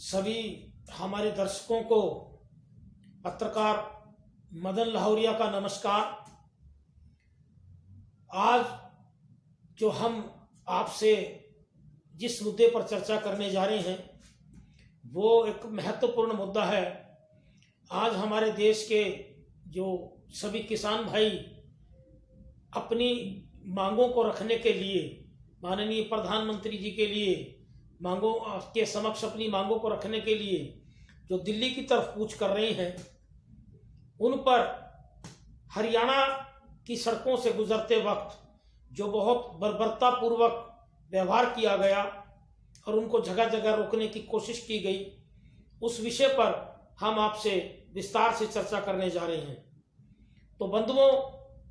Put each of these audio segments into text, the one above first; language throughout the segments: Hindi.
सभी हमारे दर्शकों को पत्रकार मदन लाहौरिया का नमस्कार। आज जो हम आपसे जिस मुद्दे पर चर्चा करने जा रहे हैं वो एक महत्वपूर्ण मुद्दा है। आज हमारे देश के जो सभी किसान भाई अपनी मांगों को रखने के लिए माननीय प्रधानमंत्री जी के लिए मांगों के समक्ष अपनी मांगों को रखने के लिए जो दिल्ली की तरफ कूच कर रहे हैं, उन पर हरियाणा की सड़कों से गुजरते वक्त जो बहुत बर्बरतापूर्वक व्यवहार किया गया और उनको जगह जगह रोकने की कोशिश की गई, उस विषय पर हम आपसे विस्तार से चर्चा करने जा रहे हैं। तो बंधुओं,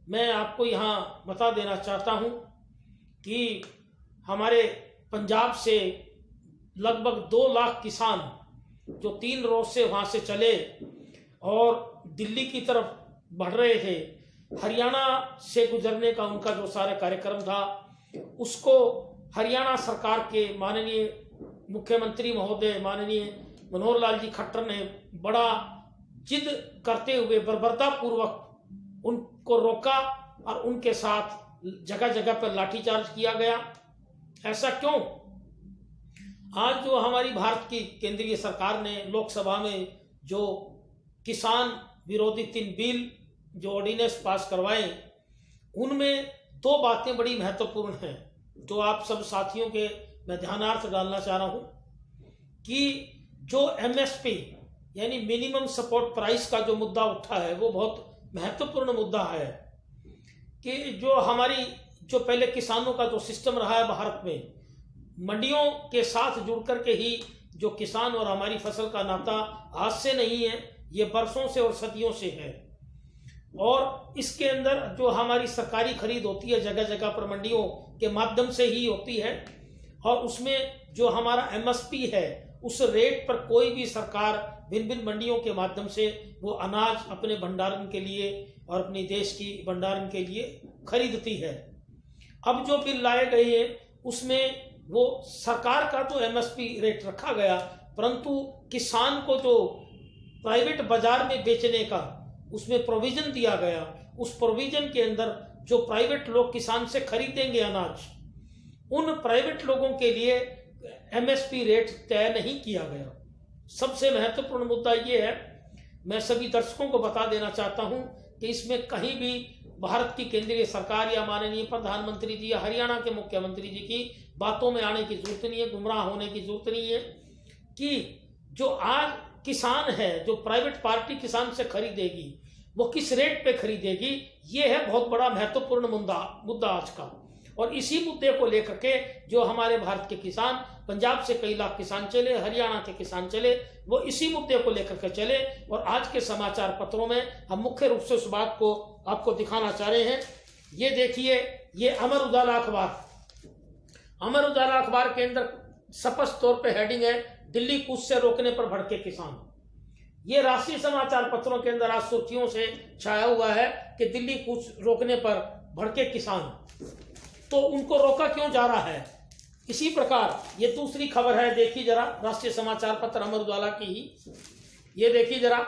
मैं आपको यहाँ बता देना चाहता हूँ कि हमारे पंजाब से लगभग 2 लाख किसान जो 3 रोज से वहाँ से चले और दिल्ली की तरफ बढ़ रहे थे, हरियाणा से गुजरने का उनका जो सारा कार्यक्रम था, उसको हरियाणा सरकार के माननीय मुख्यमंत्री महोदय माननीय मनोहर लाल जी खट्टर ने बड़ा जिद करते हुए बर्बरतापूर्वक उनको रोका और उनके साथ जगह जगह पर लाठीचार्ज किया गया। ऐसा क्यों? आज जो हमारी भारत की केंद्रीय सरकार ने लोकसभा में जो किसान विरोधी 3 बिल जो ऑर्डिनेंस पास करवाए, उनमें 2 बातें बड़ी महत्वपूर्ण हैं जो आप सब साथियों के मैं ध्यानार्थ डालना चाह रहा हूं कि जो एमएसपी यानी मिनिमम सपोर्ट प्राइस का जो मुद्दा उठा है वो बहुत महत्वपूर्ण मुद्दा है कि जो हमारी जो पहले किसानों का जो सिस्टम रहा है भारत में, मंडियों के साथ जुड़ करके ही जो किसान और हमारी फसल का नाता आज से नहीं है, ये बरसों से और सदियों से है। और इसके अंदर जो हमारी सरकारी खरीद होती है जगह जगह पर मंडियों के माध्यम से ही होती है और उसमें जो हमारा एमएसपी है उस रेट पर कोई भी सरकार भिन्न भिन्न मंडियों के माध्यम से वो अनाज अपने भंडारण के लिए और अपने देश की भंडारण के लिए खरीदती है। अब जो बिल लाए गए हैं उसमें वो सरकार का तो एमएसपी रेट रखा गया, परंतु किसान को जो प्राइवेट बाजार में बेचने का उसमें प्रोविजन दिया गया, उस प्रोविजन के अंदर जो प्राइवेट लोग किसान से खरीदेंगे अनाज, उन प्राइवेट लोगों के लिए एमएसपी रेट तय नहीं किया गया। सबसे महत्वपूर्ण मुद्दा ये है, मैं सभी दर्शकों को बता देना चाहता हूं कि इसमें कहीं भी भारत की केंद्रीय सरकार या माननीय प्रधानमंत्री जी या हरियाणा के मुख्यमंत्री जी की बातों में आने की जरूरत नहीं है, गुमराह होने की जरूरत नहीं है कि जो आज किसान है, जो प्राइवेट पार्टी किसान से खरीदेगी वो किस रेट पे खरीदेगी, ये है बहुत बड़ा महत्वपूर्ण मुद्दा आज का। और इसी मुद्दे को लेकर के जो हमारे भारत के किसान, पंजाब से कई लाख किसान चले, हरियाणा के किसान चले, वो इसी मुद्दे को लेकर के चले। और आज के समाचार पत्रों में हम मुख्य रूप से उस बात को आपको दिखाना चाह रहे हैं। ये देखिए, ये अमर उजाला अखबार के अंदर स्पष्ट तौर पे हेडिंग है, दिल्ली कूच से रोकने पर भड़के किसान। ये राष्ट्रीय समाचार पत्रों के अंदर आज सुर्खियों से छाया हुआ है कि दिल्ली कूच रोकने पर भड़के किसान। तो उनको रोका क्यों जा रहा है? इसी प्रकार ये दूसरी खबर है, देखिए जरा, राष्ट्रीय समाचार पत्र अमर उजाला की ही। ये देखिए जरा,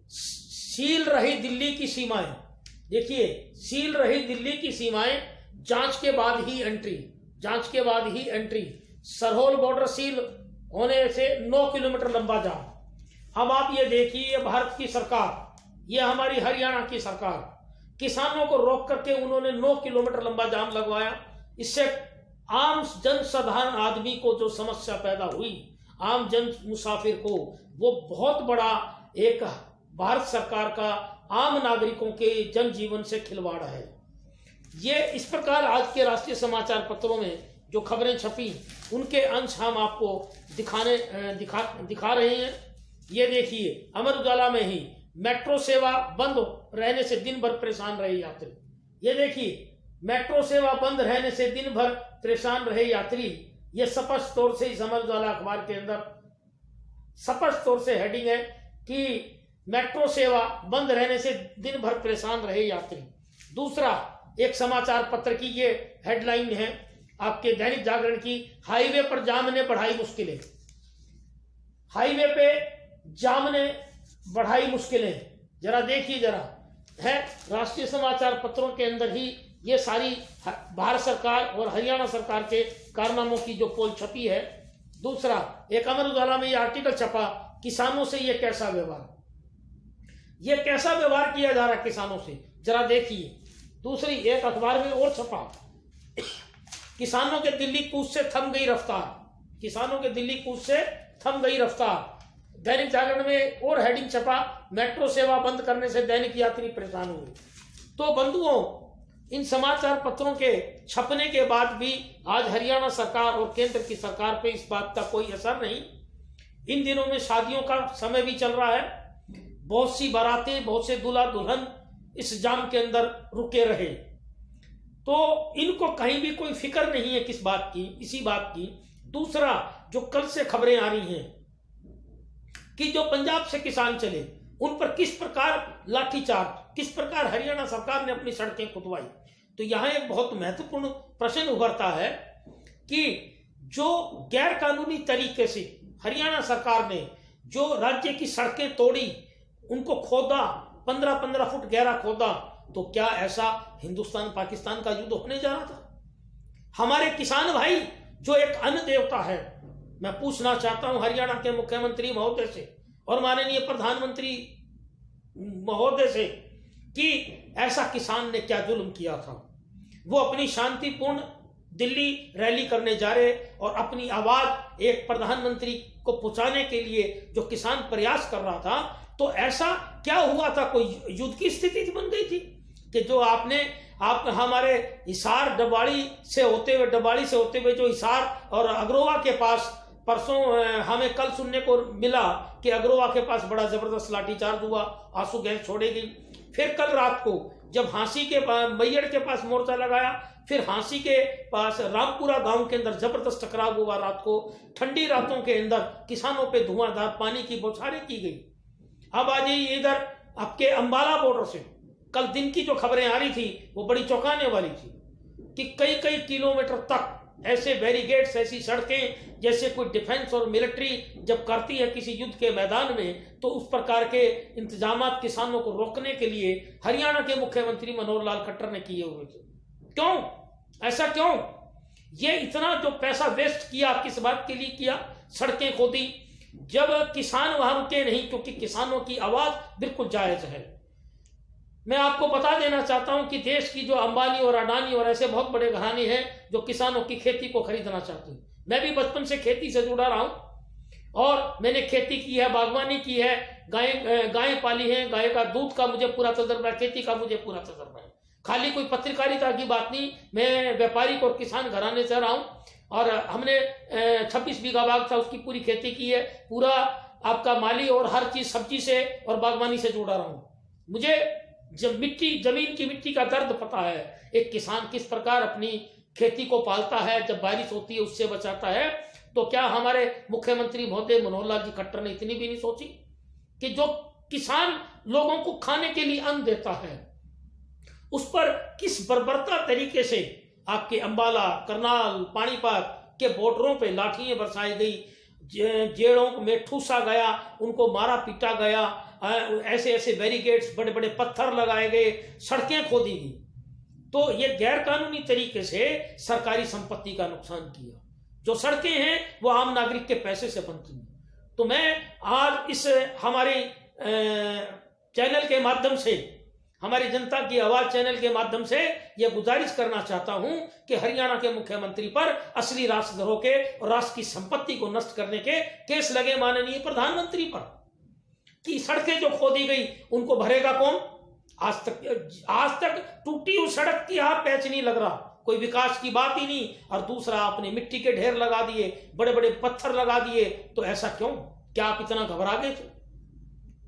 सील रही दिल्ली की सीमाएं। देखिए, सील रही दिल्ली की सीमाएं, जांच के बाद ही एंट्री। सरहोल बॉर्डर सील होने से 9 किलोमीटर लंबा जाम। अब आप ये देखिए, भारत की सरकार, ये हमारी हरियाणा की सरकार, किसानों को रोक करके उन्होंने 9 किलोमीटर लंबा जाम लगवाया। इससे आम जन साधारण आदमी को जो समस्या पैदा हुई, आम जन मुसाफिर को, वो बहुत बड़ा एक भारत सरकार का आम नागरिकों के जनजीवन से खिलवाड़ है। ये इस प्रकार आज के राष्ट्रीय समाचार पत्रों में जो खबरें छपी उनके अंश हम आपको दिखा रहे हैं। ये देखिए, अमर उजाला में ही, मेट्रो सेवा बंद रहने से दिन भर परेशान रहे यात्री। ये देखिए, मेट्रो सेवा बंद रहने से दिन भर परेशान रहे यात्री। ये स्पष्ट तौर से इस अमर उजाला अखबार के अंदर स्पष्ट तौर से हेडिंग है कि मेट्रो सेवा बंद रहने से दिन भर परेशान रहे यात्री। दूसरा, एक समाचार पत्र की ये हेडलाइन है आपके दैनिक जागरण की, हाईवे पर जाम ने बढ़ाई मुश्किलें। हाईवे पे जाम ने बढ़ाई मुश्किलें। जरा देखिए, जरा है राष्ट्रीय समाचार पत्रों के अंदर ही ये सारी भारत सरकार और हरियाणा सरकार के कारनामों की जो पोल छपी है। दूसरा, एक अमर उजाला में ये आर्टिकल छपा, किसानों से ये कैसा व्यवहार, ये कैसा व्यवहार किया जा रहा है किसानों से, जरा देखिए। दूसरी, एक अखबार में और छपा, किसानों के दिल्ली कूच से थम गई रफ्तार, किसानों के दिल्ली कूच से थम गई रफ्तार। दैनिक जागरण में और हेडिंग छपा, मेट्रो सेवा बंद करने से दैनिक यात्री परेशान हुए। तो बंधुओं, इन समाचार पत्रों के छपने के बाद भी आज हरियाणा सरकार और केंद्र की सरकार पे इस बात का कोई असर नहीं। इन दिनों में शादियों का समय भी चल रहा है, बहुत सी बारातें, बहुत से दूल्हा दुल्हन इस जाम के अंदर रुके रहे, तो इनको कहीं भी कोई फिक्र नहीं है किस बात की, इसी बात की। दूसरा, जो कल से खबरें आ रही हैं कि जो पंजाब से किसान चले उन पर किस प्रकार लाठीचार्ज, किस प्रकार हरियाणा सरकार ने अपनी सड़कें खुदवाई, तो यहां एक बहुत महत्वपूर्ण प्रश्न उभरता है कि जो गैर कानूनी तरीके से हरियाणा सरकार ने जो राज्य की सड़कें तोड़ी, उनको खोदा, 15-15 फुट गहरा खोदा, तो क्या ऐसा हिंदुस्तान पाकिस्तान का युद्ध होने जा रहा था? हमारे किसान भाई जो एक अन्न देवता है, मैं पूछना चाहता हूं हरियाणा के मुख्यमंत्री महोदय से और माननीय प्रधानमंत्री महोदय से कि ऐसा किसान ने क्या जुल्म किया था। वो अपनी शांतिपूर्ण दिल्ली रैली करने जा रहे और अपनी आवाज एक प्रधानमंत्री को पहुंचाने के लिए जो किसान प्रयास कर रहा था, तो ऐसा क्या हुआ था? कोई युद्ध की स्थिति बन गई थी कि जो आप हमारे हिसार डबाड़ी से होते हुए जो हिसार और अग्रोवा के पास परसों हमें कल सुनने को मिला कि अग्रोवा के पास बड़ा जबरदस्त लाठीचार्ज हुआ, आंसू गैस छोड़ी गई। फिर कल रात को जब हांसी के मैयड़ के पास मोर्चा लगाया, फिर हांसी के पास रामपुरा गांव के अंदर जबरदस्त टकराव हुआ। रात को ठंडी रातों के अंदर किसानों पे धुआंधार पानी की बौछारें की गई। अब आ जाइए इधर आपके अंबाला बॉर्डर से, कल दिन की जो खबरें आ रही थी वो बड़ी चौंकाने वाली थी कि कई कई किलोमीटर तक ऐसे बैरिकेड्स, ऐसी सड़कें जैसे कोई डिफेंस और मिलिट्री जब करती है किसी युद्ध के मैदान में, तो उस प्रकार के इंतजामात किसानों को रोकने के लिए हरियाणा के मुख्यमंत्री मनोहर लाल खट्टर ने किए हुए थे। क्यों ऐसा, क्यों ये इतना जो पैसा वेस्ट किया, किस बात के लिए किया? सड़कें खोदी, जब किसान वहां रुके नहीं, क्योंकि किसानों की आवाज बिल्कुल जायज है। मैं आपको बता देना चाहता हूं कि देश की जो अंबानी और अडानी और ऐसे बहुत बड़े घराने हैं जो किसानों की खेती को खरीदना चाहते हैं। मैं भी बचपन से खेती से जुड़ा रहा हूं और मैंने खेती की है, बागवानी की है, गाय पाली है, गाय का दूध का मुझे पूरा तजर्बा है, खेती का मुझे पूरा तजर्बा है। खाली कोई पत्रकारिता की बात नहीं, मैं व्यापारिक और किसान घराने से रहा हूं और हमने 26 बीघा बाग था, उसकी पूरी खेती की है। पूरा आपका माली और हर चीज सब्जी से और बागवानी से जुड़ा रहा हूं। मुझे जब जमीन की मिट्टी का दर्द पता है, एक किसान किस प्रकार अपनी खेती को पालता है, जब बारिश होती है उससे बचाता है। तो क्या हमारे मुख्यमंत्री महोदय मनोहर लाल जी खट्टर ने इतनी भी नहीं सोची कि जो किसान लोगों को खाने के लिए अन्न देता है, उस पर किस बर्बरता तरीके से आपके अंबाला, करनाल, पानीपत के बॉर्डरों पे लाठियां बरसाई गई, जेड़ों में ठूसा गया, उनको मारा पीटा गया, ऐसे ऐसे बैरिकेड्स, बड़े बड़े पत्थर लगाए गए, सड़कें खोदी गई। तो ये गैर कानूनी तरीके से सरकारी संपत्ति का नुकसान किया। जो सड़कें हैं वो आम नागरिक के पैसे से बनती हैं। तो मैं आज इस हमारे चैनल के माध्यम से, हमारी जनता की आवाज चैनल के माध्यम से यह गुजारिश करना चाहता हूं कि हरियाणा के मुख्यमंत्री पर असली राष्ट्रद्रोह के और राष्ट्र की संपत्ति को नष्ट करने के केस लगे माननीय प्रधानमंत्री पर, कि सड़कें जो खोदी गई उनको भरेगा कौन? आज तक टूटी हुई सड़क की आप पैच नहीं लग रहा, कोई विकास की बात ही नहीं। और दूसरा, आपने मिट्टी के ढेर लगा दिए, बड़े बड़े पत्थर लगा दिए, तो ऐसा क्यों? क्या आप इतना घबरा गए थे?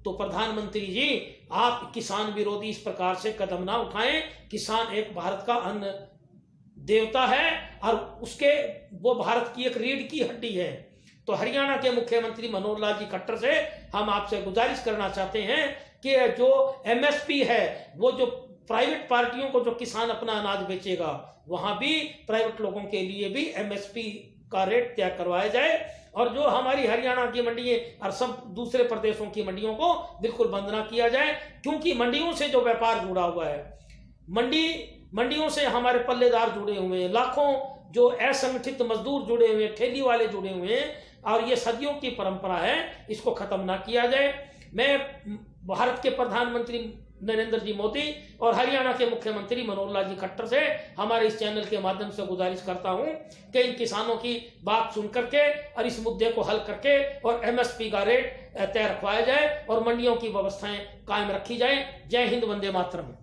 तो प्रधानमंत्री जी, आप किसान विरोधी इस प्रकार से कदम ना उठाएं। किसान एक भारत का अन्न देवता है और वो भारत की एक रीढ़ की हड्डी है। तो हरियाणा के मुख्यमंत्री मनोहर लाल जी खट्टर से हम आपसे गुजारिश करना चाहते हैं कि जो एमएसपी है, वो जो प्राइवेट पार्टियों को जो किसान अपना अनाज बेचेगा, वहां भी प्राइवेट लोगों के लिए भी एमएसपी का रेट तय करवाया जाए और जो हमारी हरियाणा की मंडियां और सब दूसरे प्रदेशों की मंडियों को बिल्कुल बंद ना किया जाए, क्योंकि मंडियों से जो व्यापार जुड़ा हुआ है, मंडियों से हमारे पल्लेदार जुड़े हुए हैं, लाखों जो असंगठित मजदूर जुड़े हुए हैं, ठेली वाले जुड़े हुए हैं, और ये सदियों की परंपरा है, इसको खत्म ना किया जाए। मैं भारत के प्रधानमंत्री नरेंद्र जी मोदी और हरियाणा के मुख्यमंत्री मनोहर लाल जी खट्टर से हमारे इस चैनल के माध्यम से गुजारिश करता हूं कि इन किसानों की बात सुन करके और इस मुद्दे को हल करके और MSP का रेट तय रखवाया जाए और मंडियों की व्यवस्थाएं कायम रखी जाए। जय हिंद, वंदे मातरम।